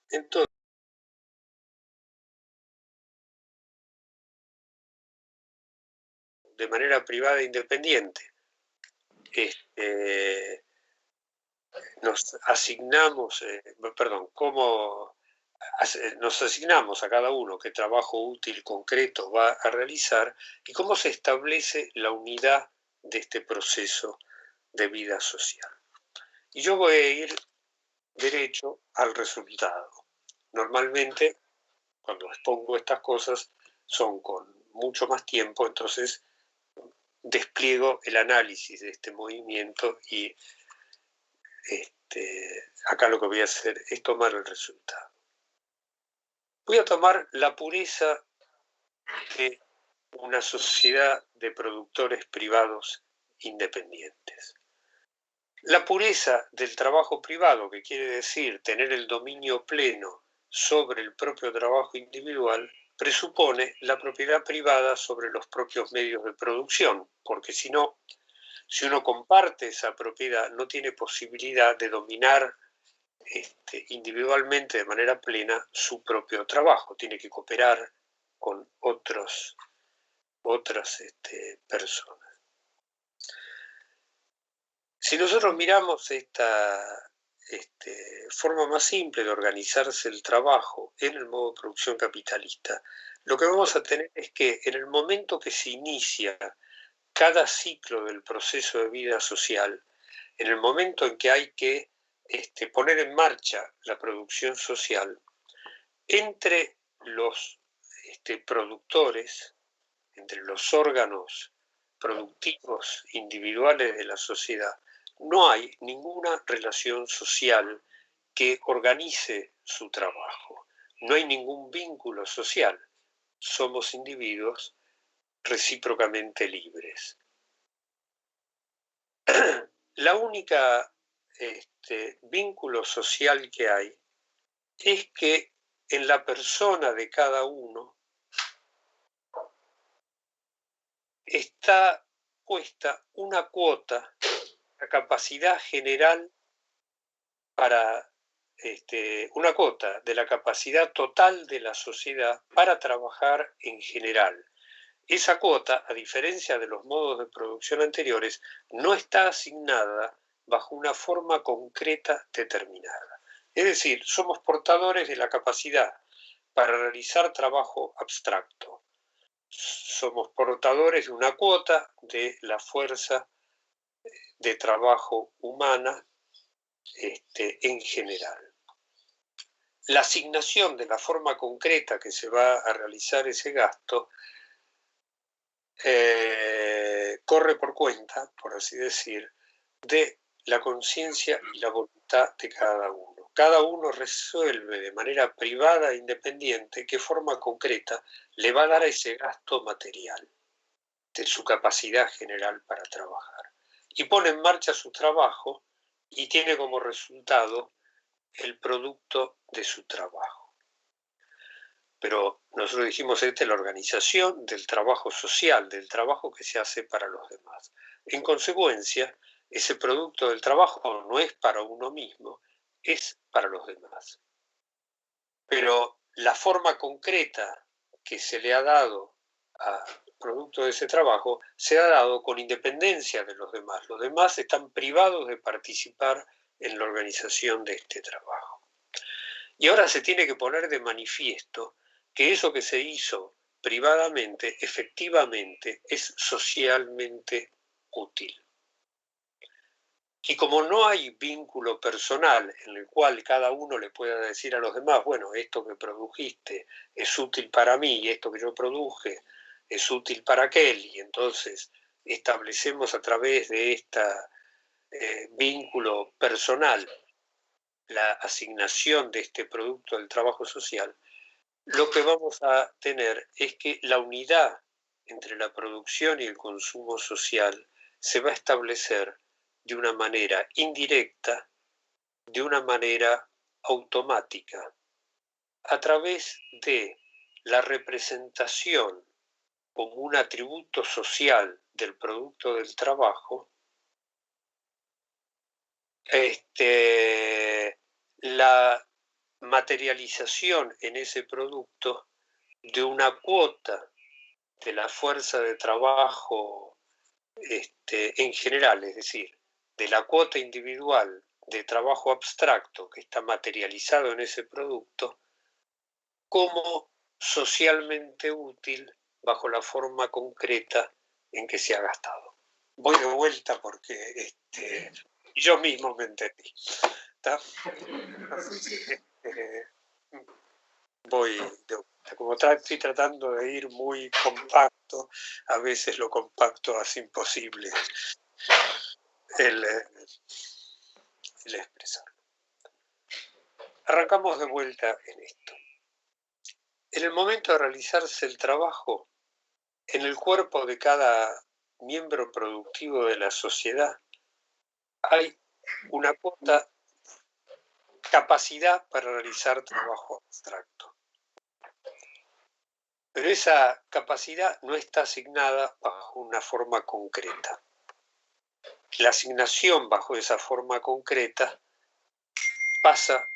de manera privada e independiente, nos asignamos, nos asignamos a cada uno qué trabajo útil concreto va a realizar y cómo se establece la unidad de este proceso de vida social. Y yo voy a ir derecho al resultado. Normalmente, cuando expongo estas cosas, son con mucho más tiempo, entonces despliego el análisis de este movimiento y acá lo que voy a hacer es tomar el resultado. Voy a tomar la pureza de una sociedad de productores privados independientes. La pureza del trabajo privado, que quiere decir tener el dominio pleno sobre el propio trabajo individual, presupone la propiedad privada sobre los propios medios de producción, porque si no, si uno comparte esa propiedad, no tiene posibilidad de dominar individualmente de manera plena su propio trabajo, tiene que cooperar con otras personas. Si nosotros miramos esta forma más simple de organizarse el trabajo en el modo de producción capitalista, lo que vamos a tener es que en el momento que se inicia cada ciclo del proceso de vida social, en el momento en que hay que poner en marcha la producción social, entre los productores, entre los órganos productivos individuales de la sociedad, no hay ninguna relación social que organice su trabajo. No hay ningún vínculo social. Somos individuos recíprocamente libres. La única vínculo social que hay es que en la persona de cada uno está puesta una cuota, la capacidad general para una cuota de la capacidad total de la sociedad para trabajar en general. Esa cuota, a diferencia de los modos de producción anteriores, no está asignada bajo una forma concreta determinada. Es decir, somos portadores de la capacidad para realizar trabajo abstracto. Somos portadores de una cuota de la fuerza de trabajo humana en general. La asignación de la forma concreta que se va a realizar ese gasto corre por cuenta, por así decir, de la conciencia y la voluntad de cada uno. Cada uno resuelve de manera privada e independiente qué forma concreta le va a dar a ese gasto material de su capacidad general para trabajar. Y pone en marcha su trabajo y tiene como resultado el producto de su trabajo. Pero nosotros dijimos la organización del trabajo social, del trabajo que se hace para los demás. En consecuencia, ese producto del trabajo no es para uno mismo, es para los demás. Pero la forma concreta que se le ha dado al producto de ese trabajo se ha dado con independencia de los demás. Los demás están privados de participar en la organización de este trabajo. Y ahora se tiene que poner de manifiesto que eso que se hizo privadamente, efectivamente, es socialmente útil. Y como no hay vínculo personal en el cual cada uno le pueda decir a los demás, bueno, esto que produjiste es útil para mí y esto que yo produje es útil para aquel, y entonces establecemos a través de este vínculo personal la asignación de este producto del trabajo social, lo que vamos a tener es que la unidad entre la producción y el consumo social se va a establecer de una manera indirecta, de una manera automática, a través de la representación como un atributo social del producto del trabajo, la materialización en ese producto de una cuota de la fuerza de trabajo en general, es decir, de la cuota individual de trabajo abstracto que está materializado en ese producto, como socialmente útil bajo la forma concreta en que se ha gastado. Voy de vuelta porque yo mismo me entendí. Voy de vuelta. Como estoy tratando de ir muy compacto, a veces lo compacto hace imposible el expresarlo. Arrancamos de vuelta en esto. En el momento de realizarse el trabajo, en el cuerpo de cada miembro productivo de la sociedad hay una cuota capacidad para realizar trabajo abstracto. Pero esa capacidad no está asignada bajo una forma concreta. La asignación bajo esa forma concreta pasa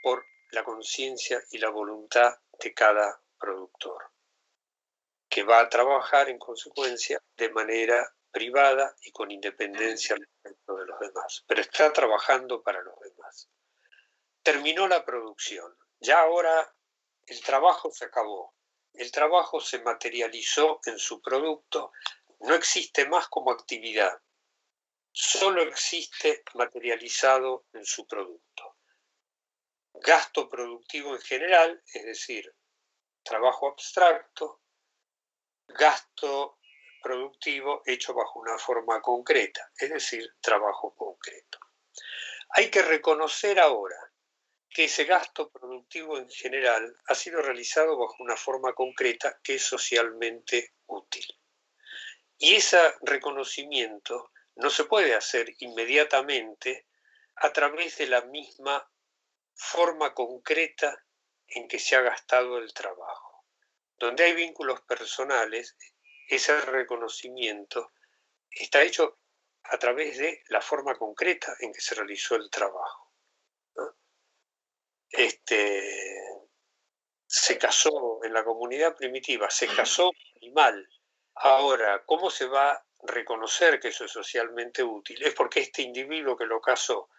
por la conciencia y la voluntad de cada productor, que va a trabajar en consecuencia de manera privada y con independencia respecto de los demás, pero está trabajando para los demás. Terminó la producción, ya ahora el trabajo se acabó, el trabajo se materializó en su producto, no existe más como actividad, solo existe materializado en su producto. Gasto productivo en general, es decir, trabajo abstracto, gasto productivo hecho bajo una forma concreta, es decir, trabajo concreto. Hay que reconocer ahora que ese gasto productivo en general ha sido realizado bajo una forma concreta que es socialmente útil. Y ese reconocimiento no se puede hacer inmediatamente a través de la misma forma concreta en que se ha gastado el trabajo. Donde hay vínculos personales, ese reconocimiento está hecho a través de la forma concreta en que se realizó el trabajo, ¿no? Se casó en la comunidad primitiva, se casó un animal. Ahora, ¿cómo se va a reconocer que eso es socialmente útil? Es porque este individuo que lo casó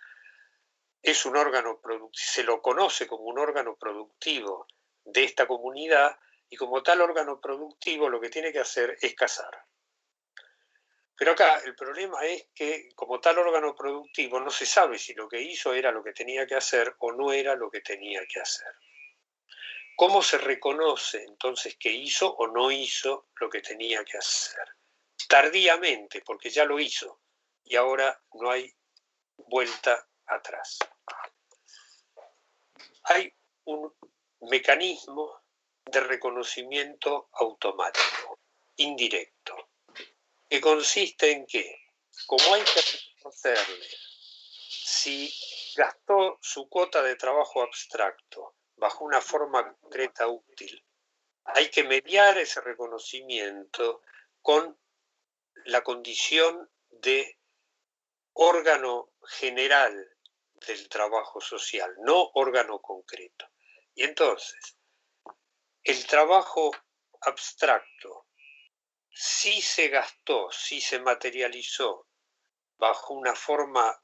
es un órgano productivo, se lo conoce como un órgano productivo de esta comunidad y como tal órgano productivo lo que tiene que hacer es cazar. Pero acá el problema es que como tal órgano productivo no se sabe si lo que hizo era lo que tenía que hacer o no era lo que tenía que hacer. ¿Cómo se reconoce entonces que hizo o no hizo lo que tenía que hacer? Tardíamente, porque ya lo hizo y ahora no hay vuelta atrás. Hay un mecanismo de reconocimiento automático, indirecto, que consiste en que, como hay que reconocerle si gastó su cuota de trabajo abstracto bajo una forma concreta útil, hay que mediar ese reconocimiento con la condición de órgano general del trabajo social, no órgano concreto. Y entonces, el trabajo abstracto, si se gastó, si se materializó bajo una forma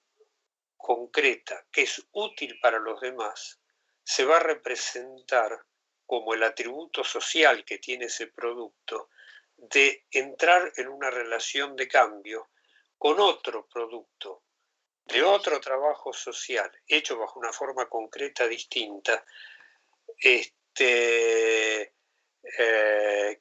concreta que es útil para los demás, se va a representar como el atributo social que tiene ese producto de entrar en una relación de cambio con otro producto, de otro trabajo social, hecho bajo una forma concreta distinta, que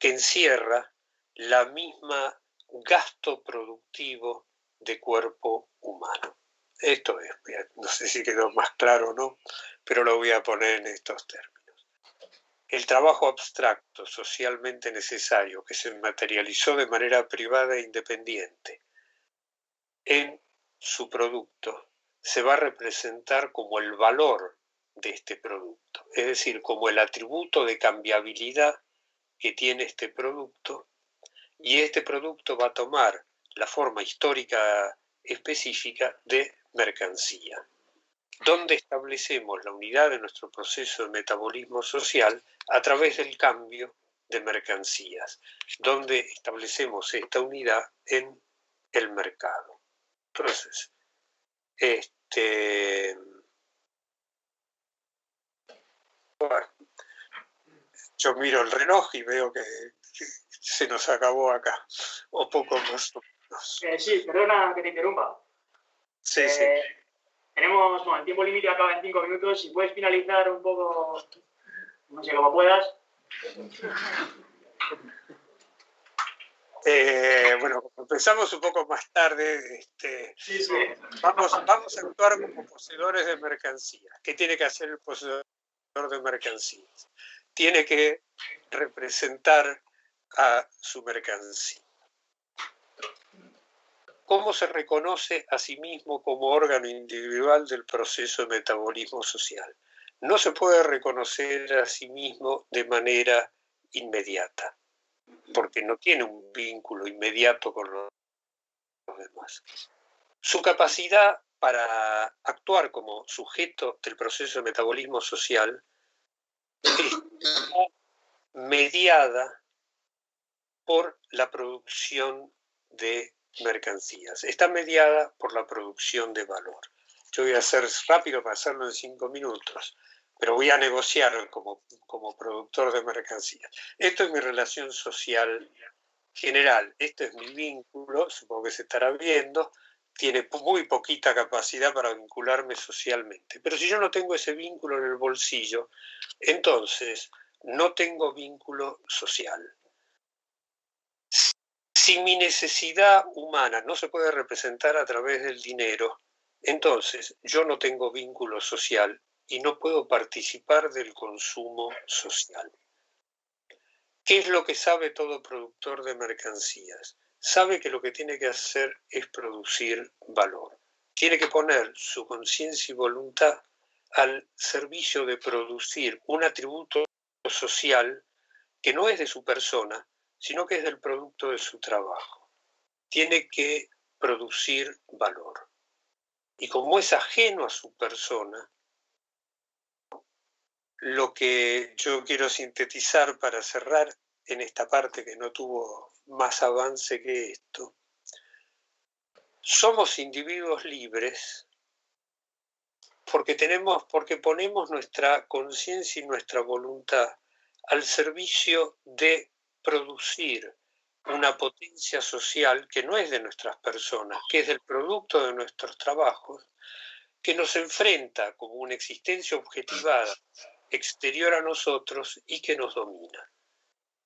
encierra la misma gasto productivo de cuerpo humano. Esto es, no sé si quedó más claro o no, pero lo voy a poner en estos términos. El trabajo abstracto socialmente necesario que se materializó de manera privada e independiente en su producto se va a representar como el valor de este producto, es decir, como el atributo de cambiabilidad que tiene este producto, y este producto va a tomar la forma histórica específica de mercancía, donde establecemos la unidad de nuestro proceso de metabolismo social a través del cambio de mercancías, donde establecemos esta unidad en el mercado. Entonces, bueno, yo miro el reloj y veo que se nos acabó acá, o poco más o menos. Sí, perdona que te interrumpa. Sí, sí. Tenemos, bueno, el tiempo límite acaba en 5 minutos. Si puedes finalizar un poco, no sé, como puedas. Bueno, como empezamos un poco más tarde, Sí. vamos a actuar como poseedores de mercancías. ¿Qué tiene que hacer el poseedor de mercancías? Tiene que representar a su mercancía. ¿Cómo se reconoce a sí mismo como órgano individual del proceso de metabolismo social? No se puede reconocer a sí mismo de manera inmediata, porque no tiene un vínculo inmediato con los demás. Su capacidad para actuar como sujeto del proceso de metabolismo social está mediada por la producción de mercancías, está mediada por la producción de valor. Yo voy a ser rápido para hacerlo en 5 minutos, pero voy a negociar como productor de mercancías. Esto es mi relación social general, este es mi vínculo, supongo que se estará viendo, tiene muy poquita capacidad para vincularme socialmente. Pero si yo no tengo ese vínculo en el bolsillo, entonces no tengo vínculo social. Si mi necesidad humana no se puede representar a través del dinero, entonces yo no tengo vínculo social y no puedo participar del consumo social. ¿Qué es lo que sabe todo productor de mercancías? Sabe que lo que tiene que hacer es producir valor. Tiene que poner su conciencia y voluntad al servicio de producir un atributo social que no es de su persona, sino que es del producto de su trabajo. Tiene que producir valor. Y como es ajeno a su persona, lo que yo quiero sintetizar para cerrar en esta parte que no tuvo más avance que esto, somos individuos libres porque ponemos nuestra conciencia y nuestra voluntad al servicio de producir una potencia social que no es de nuestras personas, que es del producto de nuestros trabajos, que nos enfrenta como una existencia objetivada exterior a nosotros y que nos domina.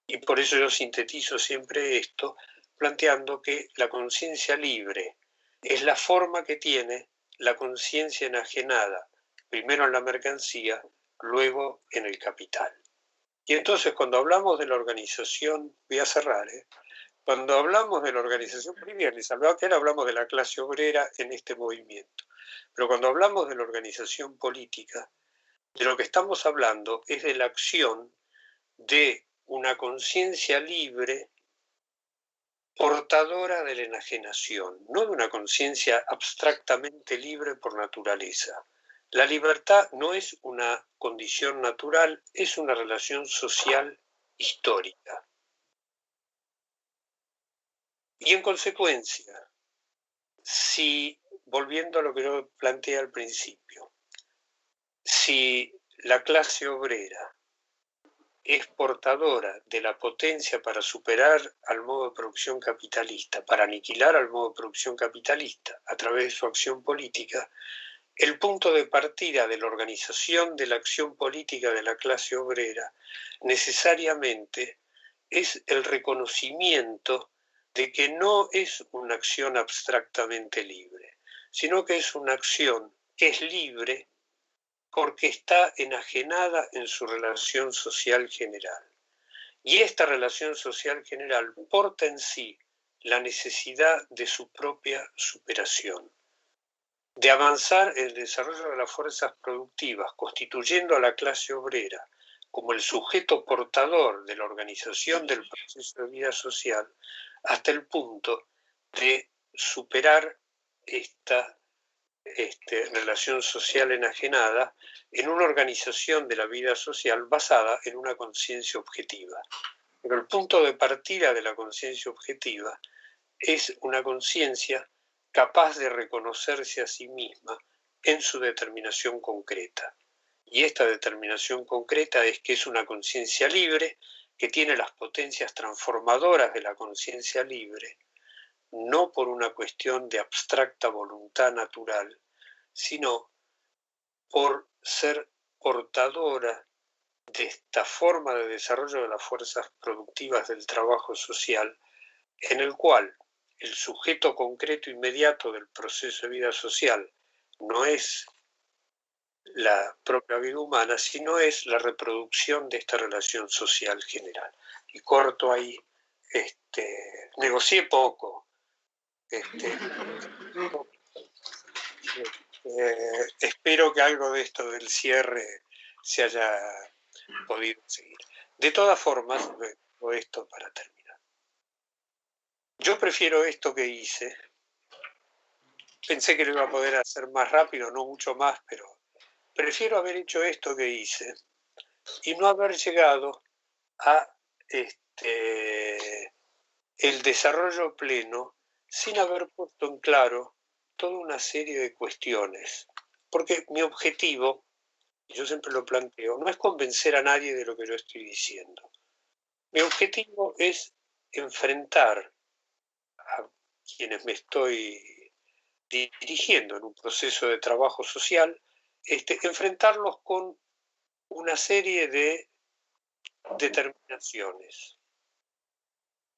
Y por eso yo sintetizo siempre esto, planteando que la conciencia libre es la forma que tiene la conciencia enajenada, primero en la mercancía, luego en el capital. Y entonces cuando hablamos de la organización, voy a cerrar, cuando hablamos de la organización, primero les hablaba que ahora hablamos de la clase obrera en este movimiento, pero cuando hablamos de la organización política, de lo que estamos hablando es de la acción de una conciencia libre portadora de la enajenación, no de una conciencia abstractamente libre por naturaleza. La libertad no es una condición natural, es una relación social histórica. Y en consecuencia, si, volviendo a lo que yo planteé al principio, si la clase obrera es portadora de la potencia para superar al modo de producción capitalista, para aniquilar al modo de producción capitalista a través de su acción política, el punto de partida de la organización de la acción política de la clase obrera necesariamente es el reconocimiento de que no es una acción abstractamente libre, sino que es una acción que es libre porque está enajenada en su relación social general. Y esta relación social general porta en sí la necesidad de su propia superación, de avanzar en el desarrollo de las fuerzas productivas, constituyendo a la clase obrera como el sujeto portador de la organización del proceso de vida social, hasta el punto de superar esta relación social enajenada en una organización de la vida social basada en una conciencia objetiva. Pero el punto de partida de la conciencia objetiva es una conciencia capaz de reconocerse a sí misma en su determinación concreta. Y esta determinación concreta es que es una conciencia libre, que tiene las potencias transformadoras de la conciencia libre, no por una cuestión de abstracta voluntad natural, sino por ser portadora de esta forma de desarrollo de las fuerzas productivas del trabajo social, en el cual el sujeto concreto inmediato del proceso de vida social no es la propia vida humana, sino es la reproducción de esta relación social general. Y corto ahí negocié poco. Espero que algo de esto del cierre se haya podido seguir. De todas formas, esto para terminar. Yo prefiero esto que hice. Pensé que lo iba a poder hacer más rápido, no mucho más, pero prefiero haber hecho esto que hice y no haber llegado a el desarrollo pleno sin haber puesto en claro toda una serie de cuestiones. Porque mi objetivo, y yo siempre lo planteo, no es convencer a nadie de lo que yo estoy diciendo. Mi objetivo es enfrentar a quienes me estoy dirigiendo en un proceso de trabajo social, enfrentarlos con una serie de determinaciones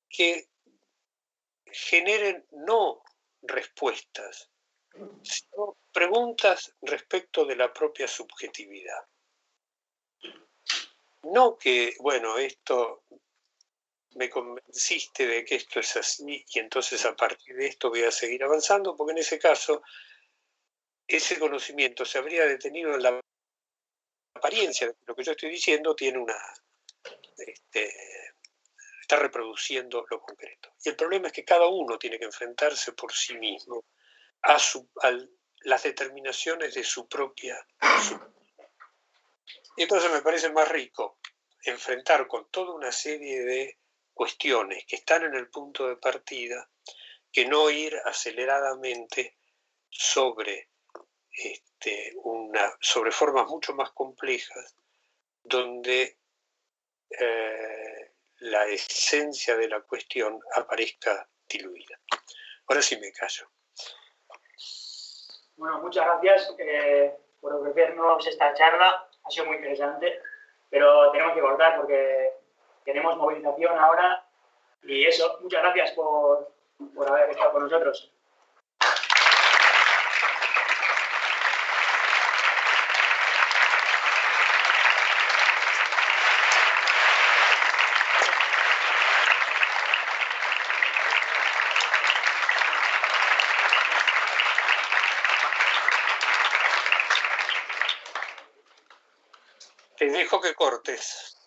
que generen no respuestas, sino preguntas respecto de la propia subjetividad. No que, bueno, esto me convenciste de que esto es así y entonces a partir de esto voy a seguir avanzando, porque en ese caso ese conocimiento se habría detenido en la apariencia de que lo que yo estoy diciendo tiene una está reproduciendo lo concreto. Y el problema es que cada uno tiene que enfrentarse por sí mismo a las determinaciones de su propia subjetividad. Y entonces me parece más rico enfrentar con toda una serie de cuestiones que están en el punto de partida que no ir aceleradamente sobre formas mucho más complejas donde la esencia de la cuestión aparezca diluida. Ahora sí me callo. Bueno, muchas gracias por ofrecernos esta charla. Ha sido muy interesante, pero tenemos que cortar porque tenemos movilización ahora. Y eso, muchas gracias por haber estado con nosotros. Te dejo que cortes.